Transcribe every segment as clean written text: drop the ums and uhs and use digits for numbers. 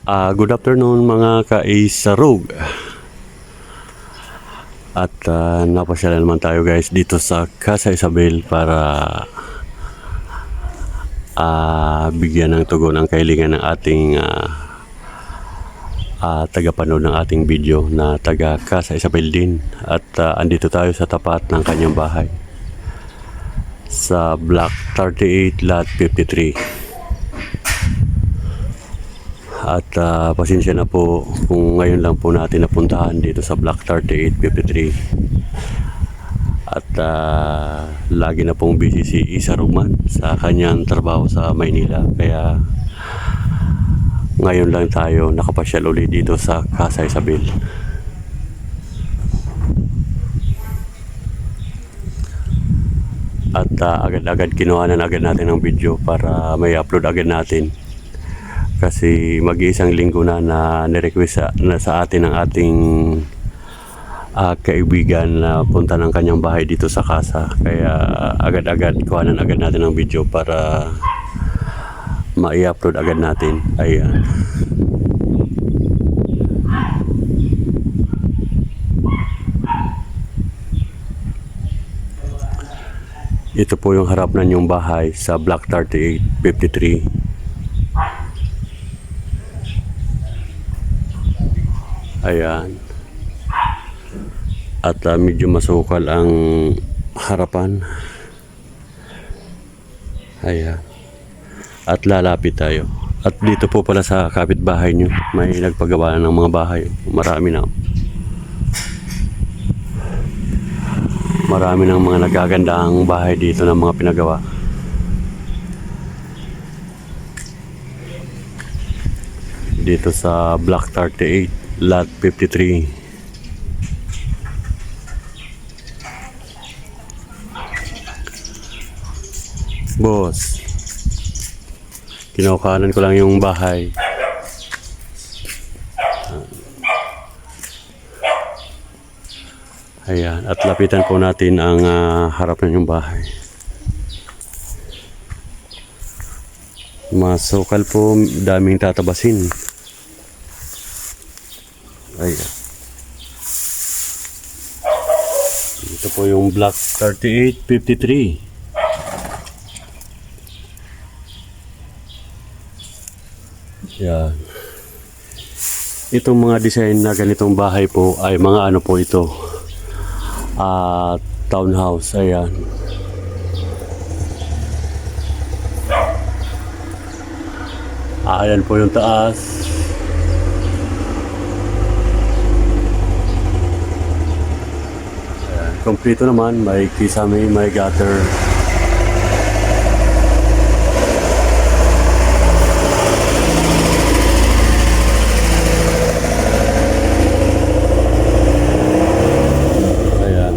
Good afternoon mga kaisarog. At napasya naman tayo guys dito sa Casa Isabel para bigyan ng tugon ang kahilingan ng ating tagapanood ng ating video na taga Casa Isabel din. At andito tayo sa tapat ng kanyang bahay sa Block 38 Lot 53. At pasensya na po kung ngayon lang po natin napuntahan dito sa Block 3853. At lagi na pong busy si Isa Rugman sa kanyang trabaho sa Maynila. Kaya ngayon lang tayo nakapasyal ulit dito sa Casa Isabel. At agad-agad kinuhanan agad natin ng video para may upload agad natin. Kasi mag-iisang linggo na nirequest na sa atin ng ating kaibigan na punta ng kanyang bahay dito sa casa. Kaya agad-agad kuhanan agad natin ng video para ma-upload agad natin. Ayan. Ito po yung harap ng yung bahay sa Block 3853. Ayan. At medyo masukal ang harapan. Ayan. At lalapit tayo. At dito po pala sa kapitbahay nyo, may nagpagawa ng mga bahay. Marami na. Marami ng mga nagagandang bahay dito ng mga pinagawa. Dito sa Block 38. Lot 53. Boss, kinukuhanan ko lang yung bahay. Ayan, at lapitan po natin ang harap ng yung bahay. Masukal po, daming tatabasin. Ayan. Ito po yung Block 3853. Yan. Itong mga design na ganitong bahay po ay mga ano po ito. Townhouse. Ayan. Ayan po yung taas. Kompleto naman, may kisame, may gutter. Ayan.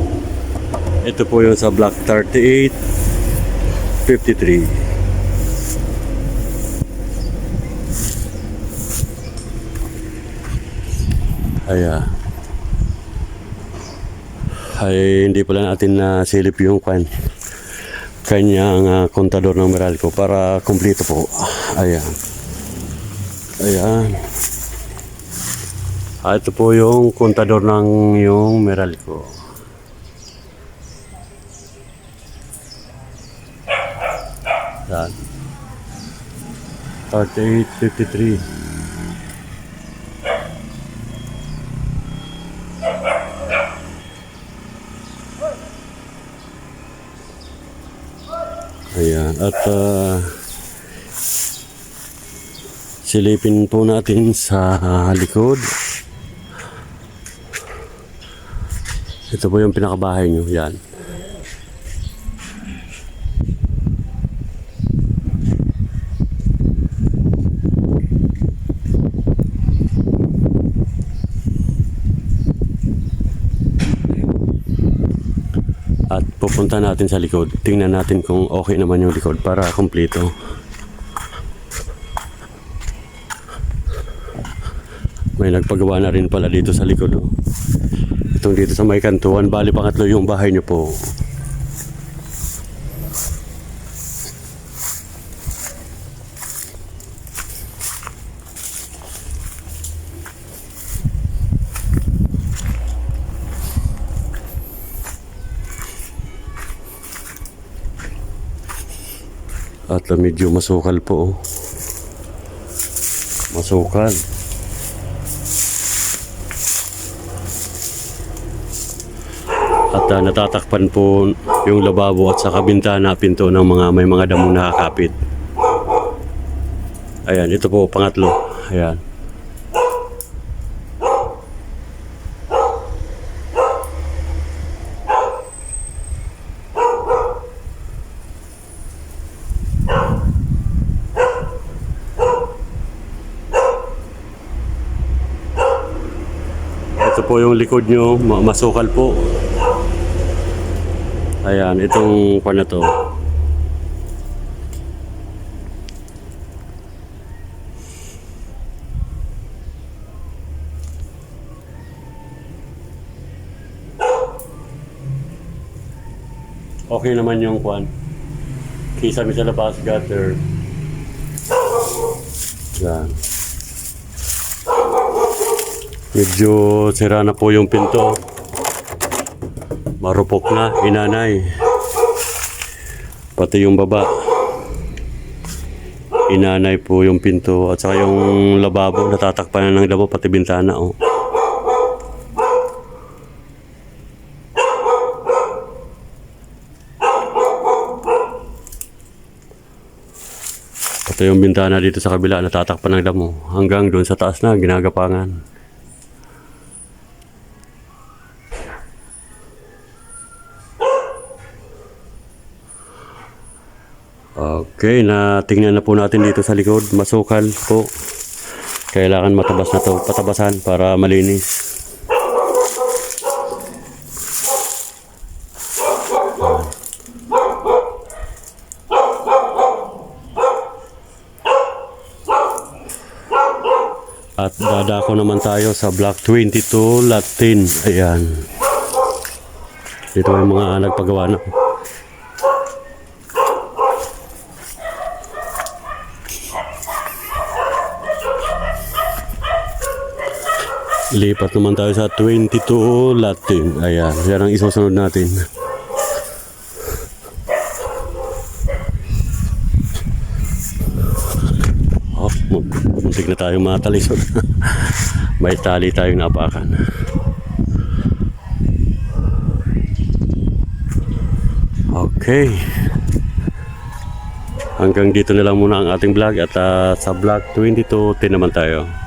Ito po yung sa Block 3853. Ayan. Ay hindi pala natin nasilip yung kanyang kontador ng Meralco para kumpleto po. Ayan. Ayan. Ito po yung kontador ng yung Meralco. Ayan. 3853. Ayan, at silipin po natin sa likod. Ito po yung pinakabahay nyo, yan. At pupunta natin sa likod. Tingnan natin kung okay naman yung likod para kumpleto. May nagpagawa na rin pala dito sa likod. Itong dito sa may kantuan. Bali pangatlo yung bahay nyo po. At medyo masukal po. Oh. Masukal. At natatakpan po yung lababo at saka bintana, pinto ng mga may mga damong nakakapit. Ayan, ito po pangatlo. Ayan. Ito po yung likod nyo, masukal po. Ayan, itong pan na to. Okay naman yung kwan. Kisame sa labas, gutter. Yan. Medyo sira na po yung pinto. Marupok na, inanay. Pati yung baba. Inanay po yung pinto. At saka yung lababo, natatakpan na ng damo, pati bintana. Oh. Ito yung bintana dito sa kabila, natatakpan ng damo. Hanggang doon sa taas na, ginagapangan. Okay, tingnan na po natin dito sa likod. Masukal po. Kailangan matabas na to, patabasan para malinis. At dadako naman tayo sa block 22 lot 10. Ayan. Dito yung mga nagpagawa na. Lipat naman tayo sa 22 lot 10. Ayan. Yan ang isusunod natin. Muntik na tayong matalisod. May tali tayong napakan. Okay. Hanggang dito na lang muna ang ating vlog. At sa vlog 22, naman tayo.